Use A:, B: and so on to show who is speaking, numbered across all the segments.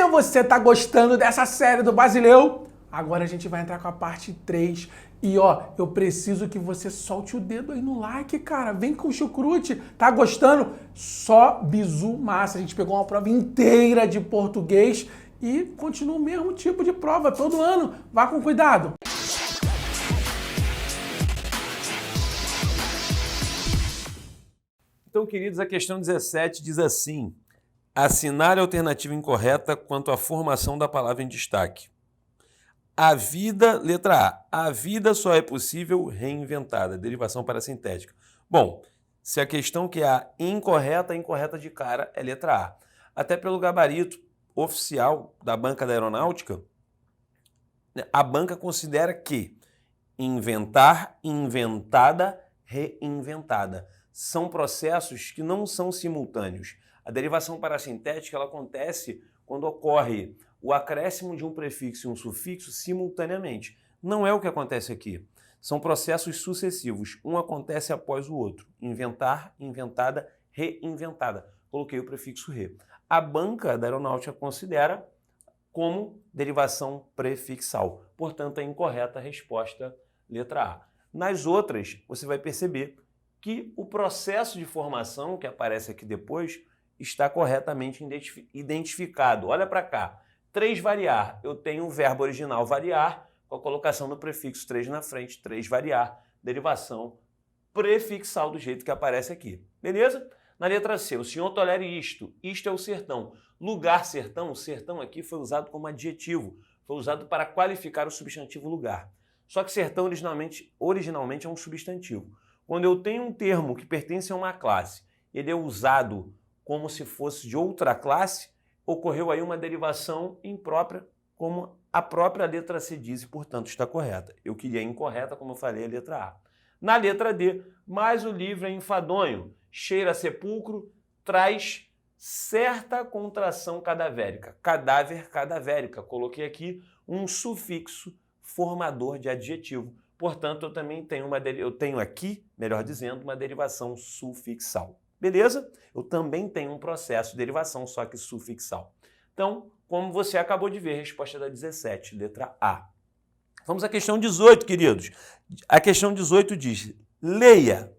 A: você tá gostando dessa série do Basileu? Agora a gente vai entrar com a parte 3. E ó, eu preciso que você solte o dedo aí no like, cara. Vem com o chucrute. Tá gostando? Só bizu massa. A gente pegou uma prova inteira de português e continua o mesmo tipo de prova todo ano. Vá com cuidado.
B: Então, queridos, a questão 17 diz assim: assinale a alternativa incorreta quanto à formação da palavra em destaque. Letra A. A vida só é possível reinventada. Derivação parasintética. Bom, se a questão que é a incorreta de cara é letra A. Até pelo gabarito oficial da banca da aeronáutica, a banca considera que inventar, inventada, reinventada. São processos que não são simultâneos. A derivação parasintética ela acontece quando ocorre o acréscimo de um prefixo e um sufixo simultaneamente. Não é o que acontece aqui. São processos sucessivos. Um acontece após o outro. Inventar, inventada, reinventada. Coloquei o prefixo re. A banca da aeronáutica considera como derivação prefixal. Portanto, é incorreta a resposta letra A. Nas outras, você vai perceber que o processo de formação que aparece aqui depois está corretamente identificado. Olha para cá. 3 variar. Eu tenho o verbo original variar, com a colocação do prefixo 3 na frente, 3 variar, derivação prefixal do jeito que aparece aqui. Beleza? Na letra C, o senhor tolere isto. Isto é o sertão. Lugar sertão, o sertão aqui foi usado como adjetivo. Foi usado para qualificar o substantivo lugar. Só que sertão originalmente é um substantivo. Quando eu tenho um termo que pertence a uma classe, ele é usado como se fosse de outra classe, ocorreu aí uma derivação imprópria, como a própria letra C diz e, portanto, está correta. Eu queria incorreta, como eu falei, a letra A. Na letra D, mas o livro é enfadonho, cheira a sepulcro, traz certa contração cadavérica. Cadáver, cadavérica. Coloquei aqui um sufixo formador de adjetivo. Portanto, eu também tenho aqui, melhor dizendo, uma derivação sufixal. Beleza? Eu também tenho um processo de derivação, só que sufixal. Então, como você acabou de ver, resposta da 17, letra A. Vamos à questão 18, queridos. A questão 18 diz: leia.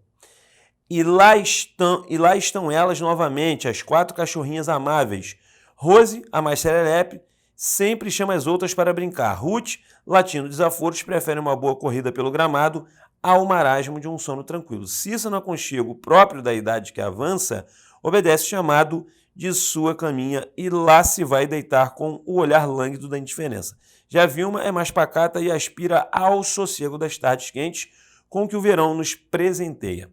B: E lá estão elas novamente, as 4 cachorrinhas amáveis. Rose, a mais serelepe, sempre chama as outras para brincar. Ruth, latindo desaforos, prefere uma boa corrida pelo gramado ao marasmo de um sono tranquilo. Cissa, no aconchego próprio da idade que avança, obedece o chamado de sua caminha e lá se vai deitar com o olhar lânguido da indiferença. Já Vilma é mais pacata e aspira ao sossego das tardes quentes com que o verão nos presenteia.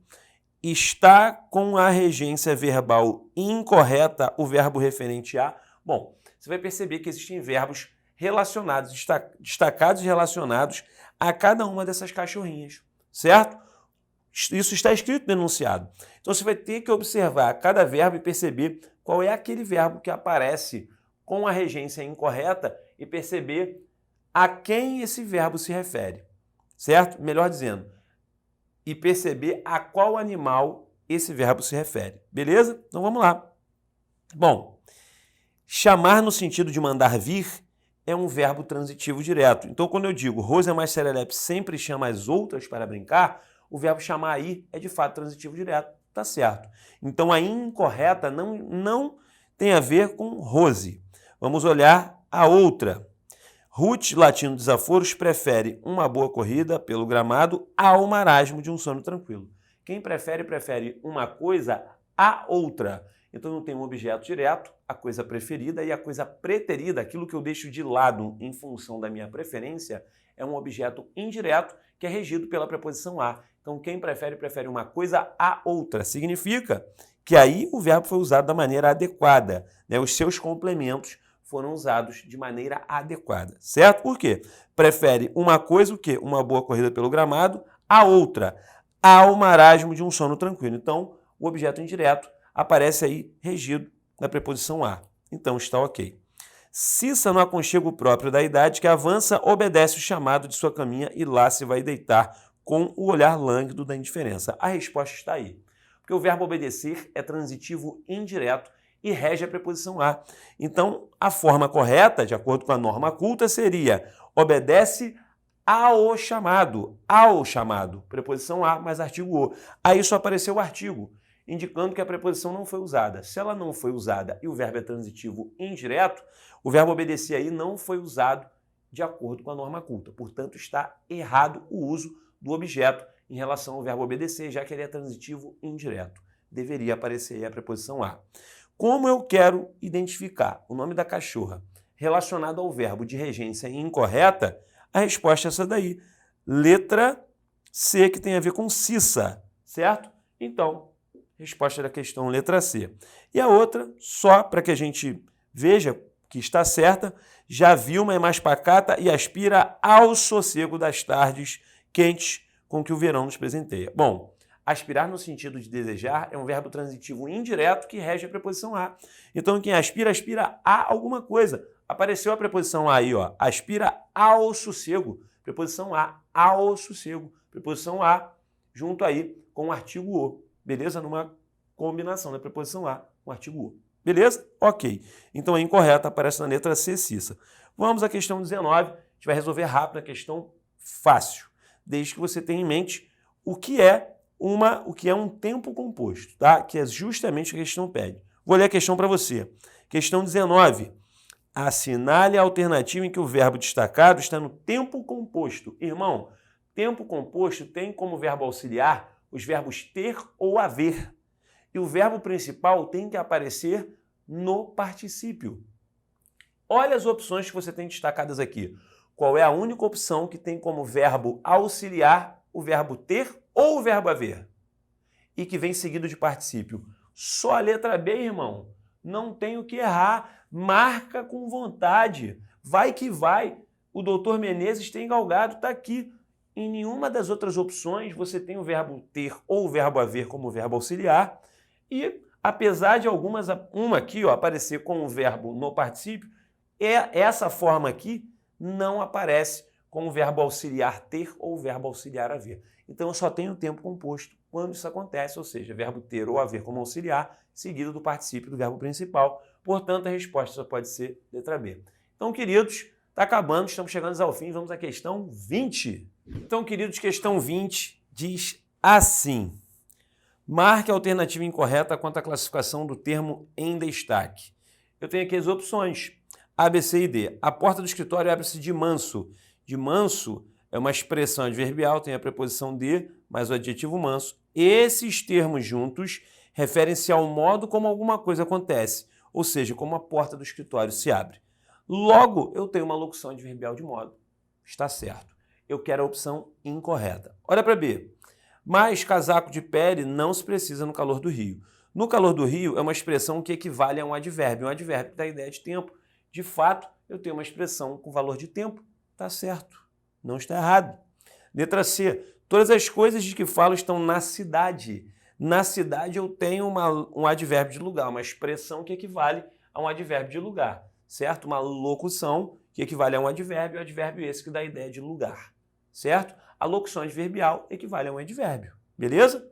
B: Está com a regência verbal incorreta o verbo referente a? Bom, você vai perceber que existem verbos relacionados, destacados e relacionados a cada uma dessas cachorrinhas, certo? Isso está escrito no enunciado. Então você vai ter que observar cada verbo e perceber qual é aquele verbo que aparece com a regência incorreta e perceber a quem esse verbo se refere, certo? Melhor dizendo, e perceber a qual animal esse verbo se refere. Beleza? Então vamos lá. Bom, chamar no sentido de mandar vir é um verbo transitivo direto. Então, quando eu digo Rose é mais serelepe sempre chama as outras para brincar, o verbo chamar aí é de fato transitivo direto. Tá certo. Então, a incorreta não tem a ver com Rose. Vamos olhar a outra. Ruth, latindo desaforos, prefere uma boa corrida pelo gramado ao marasmo de um sono tranquilo. Quem prefere uma coisa a outra. Então, eu tenho um objeto direto, a coisa preferida, e a coisa preterida, aquilo que eu deixo de lado em função da minha preferência, é um objeto indireto que é regido pela preposição a. Então, quem prefere uma coisa a outra. Significa que aí o verbo foi usado da maneira adequada, né? Os seus complementos foram usados de maneira adequada, certo? Por quê? Prefere uma coisa, o quê? Uma boa corrida pelo gramado, a outra, ao marasmo de um sono tranquilo. Então, o objeto indireto aparece aí regido na preposição a. Então, está ok. Cissa, no aconchego próprio da idade que avança, obedece o chamado de sua caminha e lá se vai deitar com o olhar lânguido da indiferença. A resposta está aí. Porque o verbo obedecer é transitivo indireto e rege a preposição a. Então, a forma correta, de acordo com a norma culta, seria obedece ao chamado, preposição a mais artigo o. Aí só apareceu o artigo, indicando que a preposição não foi usada. Se ela não foi usada e o verbo é transitivo indireto, o verbo obedecer aí não foi usado de acordo com a norma culta. Portanto, está errado o uso do objeto em relação ao verbo obedecer, já que ele é transitivo indireto. Deveria aparecer aí a preposição a. Como eu quero identificar o nome da cachorra relacionado ao verbo de regência incorreta, a resposta é essa daí. Letra C, que tem a ver com Cissa, certo? Então, resposta da questão letra C. E a outra, só para que a gente veja que está certa, já Vilma é mais pacata e aspira ao sossego das tardes quentes com que o verão nos presenteia. Bom, aspirar no sentido de desejar é um verbo transitivo indireto que rege a preposição a. Então, quem aspira, aspira a alguma coisa. Apareceu a preposição a aí, ó. Aspira ao sossego. Preposição a, ao sossego. Preposição a, junto aí com o artigo o. Beleza? Numa combinação da preposição a com o artigo o. Beleza? Ok. Então, a incorreta aparece na letra C, Cissa. Vamos à questão 19. A gente vai resolver rápido a questão fácil, desde que você tenha em mente o que é um tempo composto, tá? Que é justamente o que a questão pede. Vou ler a questão para você. Questão 19. Assinale a alternativa em que o verbo destacado está no tempo composto. Irmão, tempo composto tem como verbo auxiliar os verbos ter ou haver. E o verbo principal tem que aparecer no particípio. Olha as opções que você tem destacadas aqui. Qual é a única opção que tem como verbo auxiliar o verbo ter ou o verbo haver? E que vem seguido de particípio. Só a letra B, irmão. Não tem o que errar. Marca com vontade. Vai que vai. O doutor Menezes tem galgado, está aqui. Em nenhuma das outras opções você tem o verbo ter ou o verbo haver como verbo auxiliar. E apesar de uma aqui, ó, aparecer com o verbo no particípio, essa forma aqui não aparece com o verbo auxiliar ter ou o verbo auxiliar haver. Então eu só tenho o tempo composto quando isso acontece, ou seja, verbo ter ou haver como auxiliar, seguido do particípio do verbo principal. Portanto, a resposta só pode ser letra B. Então, queridos, está acabando, estamos chegando ao fim, vamos à questão 20. Então, queridos, questão 20 diz assim: marque a alternativa incorreta quanto à classificação do termo em destaque. Eu tenho aqui as opções A, B, C e D. A porta do escritório abre-se de manso. De manso é uma expressão adverbial, tem a preposição de, mais o adjetivo manso. Esses termos juntos referem-se ao modo como alguma coisa acontece, ou seja, como a porta do escritório se abre. Logo, eu tenho uma locução adverbial de modo. Está certo. Eu quero a opção incorreta. Olha para B. Mas casaco de pele não se precisa no calor do Rio. No calor do Rio é uma expressão que equivale a um advérbio que dá a ideia de tempo. De fato, eu tenho uma expressão com valor de tempo. Está certo. Não está errado. Letra C. Todas as coisas de que falo estão na cidade. Na cidade eu tenho um advérbio de lugar, uma expressão que equivale a um advérbio de lugar, certo? Uma locução que equivale a um advérbio esse que dá a ideia de lugar, certo? A locução adverbial equivale a um advérbio, beleza?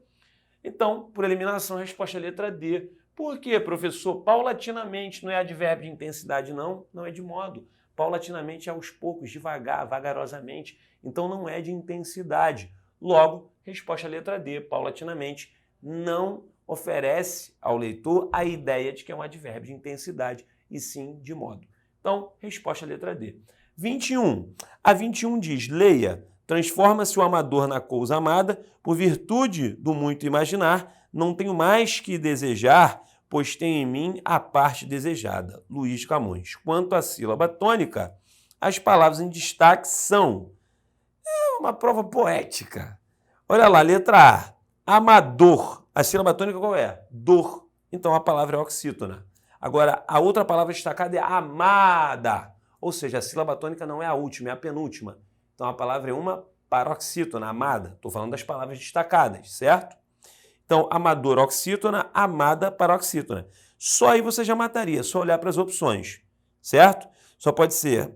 B: Então, por eliminação, a resposta é a letra D. Por quê, professor? Paulatinamente, não é advérbio de intensidade, não? Não é de modo. Paulatinamente é aos poucos, devagar, vagarosamente. Então, não é de intensidade. Logo, resposta à letra D, paulatinamente, não oferece ao leitor a ideia de que é um advérbio de intensidade, e sim de modo. Então, resposta à letra D. 21. A 21 diz, leia, transforma-se o amador na coisa amada, por virtude do muito imaginar, não tenho mais que desejar, pois tenho em mim a parte desejada. Luís de Camões. Quanto à sílaba tônica, as palavras em destaque são uma prova poética. Olha lá, letra A, amador. A sílaba tônica qual é? Dor. Então a palavra é oxítona. Agora, a outra palavra destacada é amada. Ou seja, a sílaba tônica não é a última, é a penúltima. Então a palavra é uma paroxítona, amada. Estou falando das palavras destacadas, certo? Então, amador, oxítona, amada, paroxítona. Só aí você já mataria, só olhar para as opções, certo? Só pode ser,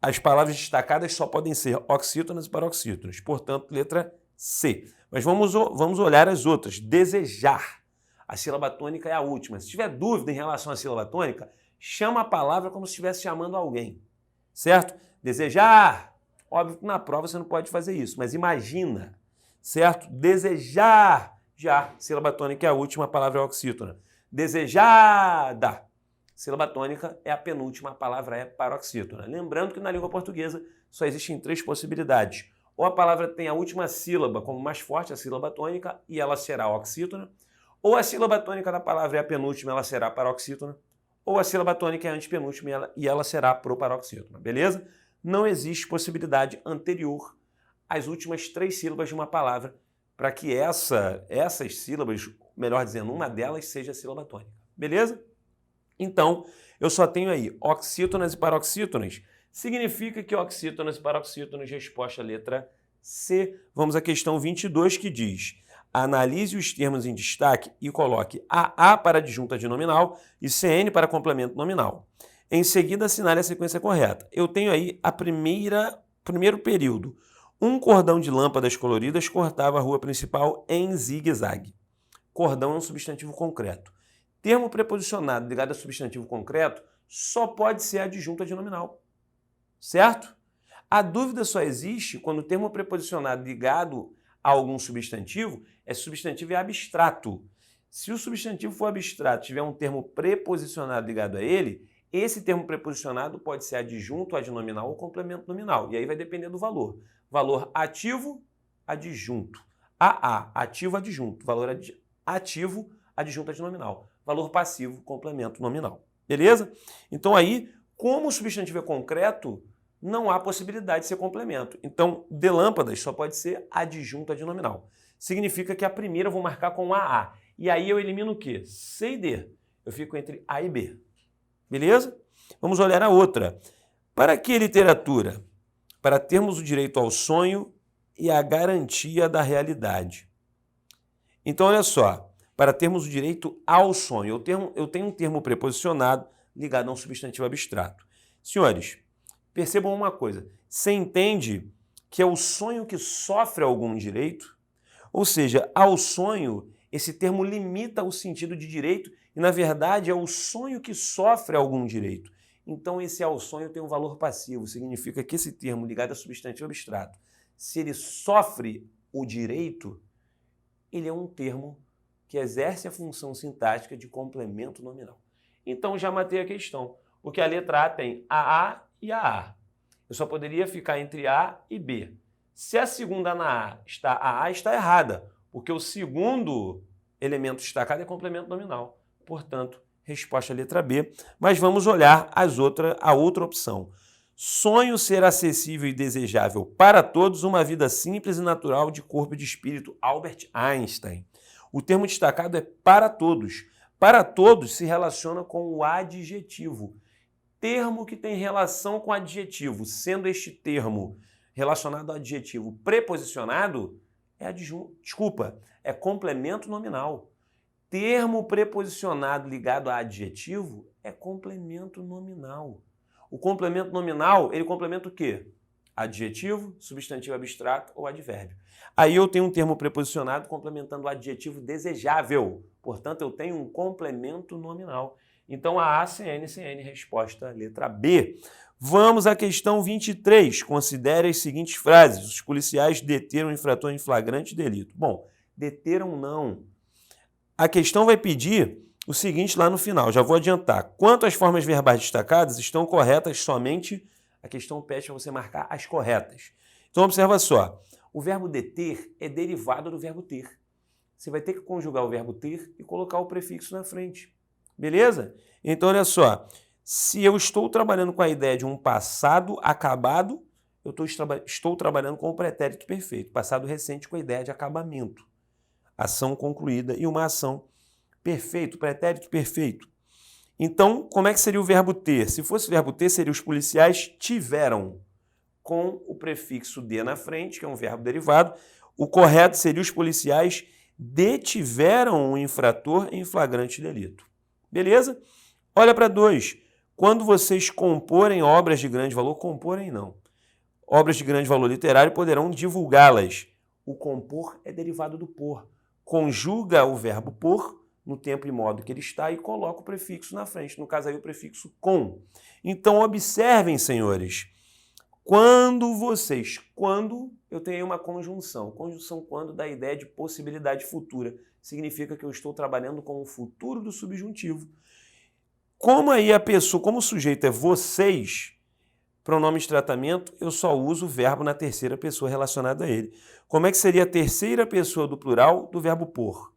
B: as palavras destacadas só podem ser oxítonas e paroxítonas. Portanto, letra C. Mas vamos olhar as outras. Desejar. A sílaba tônica é a última. Se tiver dúvida em relação à sílaba tônica, chama a palavra como se estivesse chamando alguém, certo? Desejar. Óbvio que na prova você não pode fazer isso, mas imagina, certo? Desejar. Já, sílaba tônica é a última, a palavra é oxítona. Desejada. Sílaba tônica é a penúltima, a palavra é paroxítona. Lembrando que na língua portuguesa só existem 3 possibilidades. Ou a palavra tem a última sílaba como mais forte, a sílaba tônica, e ela será oxítona. Ou a sílaba tônica da palavra é a penúltima, ela será paroxítona. Ou a sílaba tônica é a antepenúltima e ela será proparoxítona, beleza? Não existe possibilidade anterior às últimas 3 sílabas de uma palavra para que essas sílabas, melhor dizendo, uma delas seja a sílaba tônica, beleza? Então, eu só tenho aí oxítonas e paroxítonas. Significa que oxítonas e paroxítonas, resposta letra C. Vamos à questão 22, que diz: analise os termos em destaque e coloque AA para adjunta de nominal e CN para complemento nominal. Em seguida, assinale a sequência correta. Eu tenho aí primeiro período. Um cordão de lâmpadas coloridas cortava a rua principal em zigue-zague. Cordão é um substantivo concreto. Termo preposicionado ligado a substantivo concreto só pode ser adjunta de nominal. Certo? A dúvida só existe quando o termo preposicionado ligado a algum substantivo é substantivo e abstrato. Se o substantivo for abstrato, tiver um termo preposicionado ligado a ele, esse termo preposicionado pode ser adjunto, adnominal ou complemento nominal. E aí vai depender do valor. Valor ativo, adjunto. AA, ativo, adjunto. Valor ativo, adjunto, adnominal. Valor passivo, complemento nominal. Beleza? Então aí, como o substantivo é concreto, não há possibilidade de ser complemento. Então, de lâmpadas só pode ser adjunto adnominal. Significa que a primeira eu vou marcar com AA. E aí eu elimino o quê? C e D. Eu fico entre A e B. Beleza? Vamos olhar a outra. Para que literatura? Para termos o direito ao sonho e a garantia da realidade. Então, olha só. Para termos o direito ao sonho. Eu tenho um termo preposicionado ligado a um substantivo abstrato. Senhores, percebam uma coisa. Você entende que é o sonho que sofre algum direito? Ou seja, ao sonho, esse termo limita o sentido de direito e, na verdade, é o sonho que sofre algum direito. Então, esse ao sonho tem um valor passivo. Significa que esse termo ligado a substantivo abstrato, se ele sofre o direito, ele é um termo que exerce a função sintática de complemento nominal. Então, já matei a questão, porque a letra A tem AA e AA. Eu só poderia ficar entre A e B. Se a segunda na A está AA, está errada, porque o segundo elemento destacado é complemento nominal. Portanto, resposta letra B. Mas vamos olhar a outra opção. Sonho ser acessível e desejável para todos, uma vida simples e natural de corpo e de espírito. Albert Einstein. O termo destacado é para todos. Para todos se relaciona com o adjetivo. Termo que tem relação com adjetivo, sendo este termo relacionado ao adjetivo preposicionado, é complemento nominal. Termo preposicionado ligado a adjetivo é complemento nominal. O complemento nominal, ele complementa o quê? Adjetivo, substantivo abstrato ou advérbio. Aí eu tenho um termo preposicionado complementando o adjetivo desejável. Portanto, eu tenho um complemento nominal. Então, a ACN, CN, resposta letra B. Vamos à questão 23. Considere as seguintes frases. Os policiais deteram o infrator em flagrante delito. Bom, deteram não. A questão vai pedir o seguinte lá no final. Já vou adiantar. Quanto às formas verbais destacadas, estão corretas somente... A questão pede para você marcar as corretas. Então, observa só. O verbo deter é derivado do verbo ter. Você vai ter que conjugar o verbo ter e colocar o prefixo na frente. Beleza? Então, olha só. Se eu estou trabalhando com a ideia de um passado acabado, eu estou trabalhando com o pretérito perfeito. Passado recente com a ideia de acabamento. Ação concluída e uma ação perfeito, pretérito perfeito. Então, como é que seria o verbo ter? Se fosse o verbo ter, seria os policiais tiveram, com o prefixo de na frente, que é um verbo derivado. O correto seria os policiais detiveram o infrator em flagrante delito. Beleza? Olha para 2. Quando vocês comporem obras de grande valor, comporem não. Obras de grande valor literário poderão divulgá-las. O compor é derivado do por. Conjuga o verbo por no tempo e modo que ele está e coloco o prefixo na frente, no caso aí o prefixo com. Então observem, senhores, quando eu tenho uma conjunção quando dá a ideia de possibilidade futura, significa que eu estou trabalhando com o futuro do subjuntivo. Como aí a pessoa, como o sujeito é vocês, pronome de tratamento, eu só uso o verbo na terceira pessoa relacionado a ele. Como é que seria a terceira pessoa do plural do verbo pôr?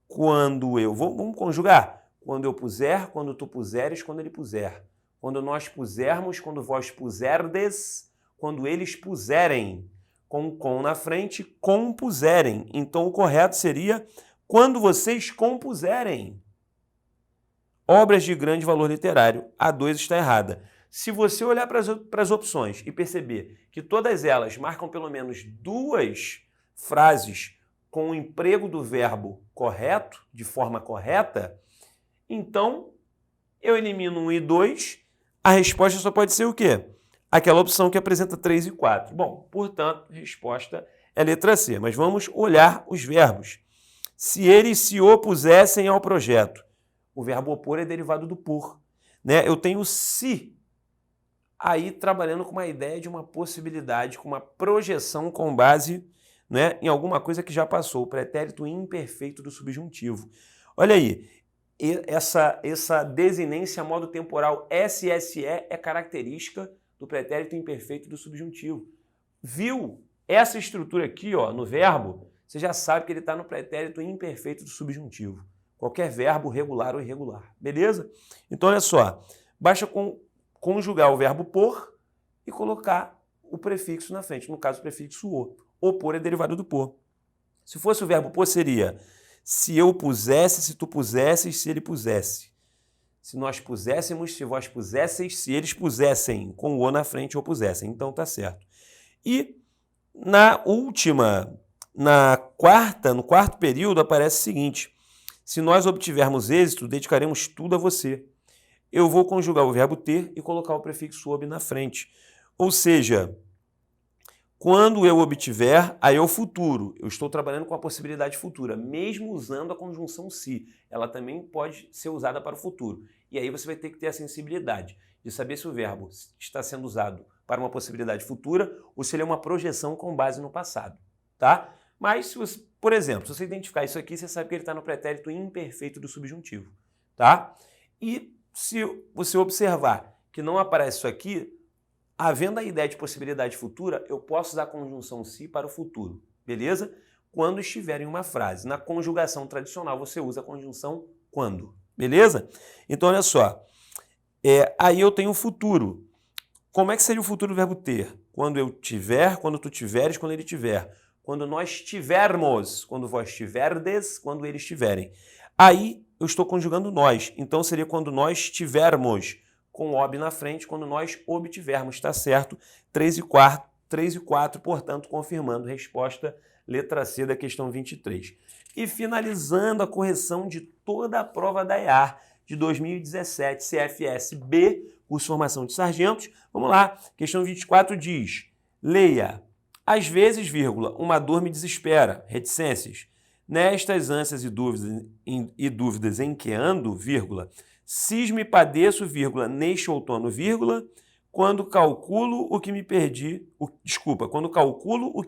B: Vamos conjugar? Quando eu puser, quando tu puseres, quando ele puser. Quando nós pusermos, quando vós puserdes, quando eles puserem. Com na frente, compuserem. Então o correto seria quando vocês compuserem. Obras de grande valor literário. A 2 está errada. Se você olhar para as opções e perceber que todas elas marcam pelo menos 2 frases com o emprego do verbo correto, de forma correta, então eu elimino 1 e 2, a resposta só pode ser o quê? Aquela opção que apresenta 3 e 4. Bom, portanto, a resposta é letra C, mas vamos olhar os verbos. Se eles se opusessem ao projeto, o verbo opor é derivado do por, né? Eu tenho se aí trabalhando com uma ideia de uma possibilidade, com uma projeção com base, né, em alguma coisa que já passou, o pretérito imperfeito do subjuntivo. Olha aí, essa desinência modo temporal SSE é característica do pretérito imperfeito do subjuntivo. Viu essa estrutura aqui, ó, no verbo? Você já sabe que ele está no pretérito imperfeito do subjuntivo. Qualquer verbo regular ou irregular, beleza? Então, olha só, basta conjugar o verbo pôr e colocar o prefixo na frente, no caso o prefixo o. Opor é derivado do por. Se fosse o verbo pôr, seria se eu pusesse, se tu pusesses, se ele pusesse. Se nós puséssemos, se vós pusesseis, se eles pusessem, com o o na frente ou pusessem. Então tá certo. E no quarto período aparece o seguinte: se nós obtivermos êxito, dedicaremos tudo a você. Eu vou conjugar o verbo ter e colocar o prefixo ob na frente. Ou seja, quando eu obtiver, aí é o futuro. Eu estou trabalhando com a possibilidade futura, mesmo usando a conjunção se. Ela também pode ser usada para o futuro. E aí você vai ter que ter a sensibilidade de saber se o verbo está sendo usado para uma possibilidade futura ou se ele é uma projeção com base no passado, tá? Mas, por exemplo, se você identificar isso aqui, você sabe que ele está no pretérito imperfeito do subjuntivo, tá? E se você observar que não aparece isso aqui, havendo a ideia de possibilidade futura, eu posso usar a conjunção se para o futuro, beleza? Quando estiver em uma frase. Na conjugação tradicional, você usa a conjunção quando, beleza? Então, olha só, aí eu tenho o futuro. Como é que seria o futuro do verbo ter? Quando eu tiver, quando tu tiveres, quando ele tiver. Quando nós tivermos, quando vós tiverdes, quando eles tiverem. Aí eu estou conjugando nós, então seria quando nós tivermos, com ob na frente, quando nós obtivermos, tá certo? 3 e 4, portanto, confirmando resposta letra C da questão 23. E finalizando a correção de toda a prova da EAR de 2017, CFS-B, curso de formação de sargentos. Vamos lá, questão 24 diz, leia, às vezes, vírgula, uma dor me desespera, reticências. Nestas ânsias e dúvidas em que ando, vírgula, cismo e padeço, vírgula, neste outono, vírgula, quando calculo o que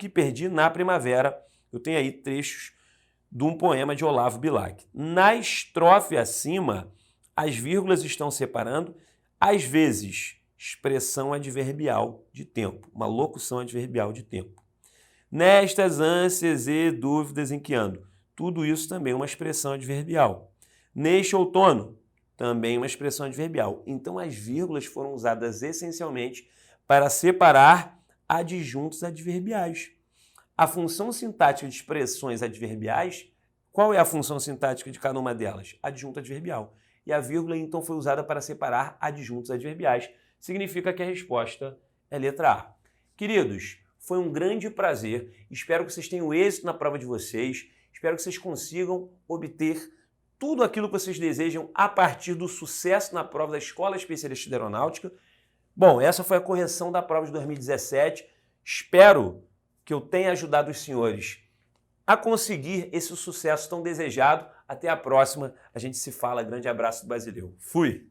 B: perdi na primavera. Eu tenho aí trechos de um poema de Olavo Bilac. Na estrofe acima, as vírgulas estão separando, às vezes, expressão adverbial de tempo, uma locução adverbial de tempo. Nestas ânsias e dúvidas em que ando, tudo isso também é uma expressão adverbial. Neste outono, também uma expressão adverbial. Então, as vírgulas foram usadas essencialmente para separar adjuntos adverbiais. A função sintática de expressões adverbiais, qual é a função sintática de cada uma delas? Adjunto adverbial. E a vírgula, então, foi usada para separar adjuntos adverbiais. Significa que a resposta é letra A. Queridos, foi um grande prazer. Espero que vocês tenham êxito na prova de vocês. Espero que vocês consigam obter tudo aquilo que vocês desejam a partir do sucesso na prova da Escola Especialista de Aeronáutica. Bom, essa foi a correção da prova de 2017. Espero que eu tenha ajudado os senhores a conseguir esse sucesso tão desejado Até a próxima. A gente se fala. Grande abraço do Basileu. Fui!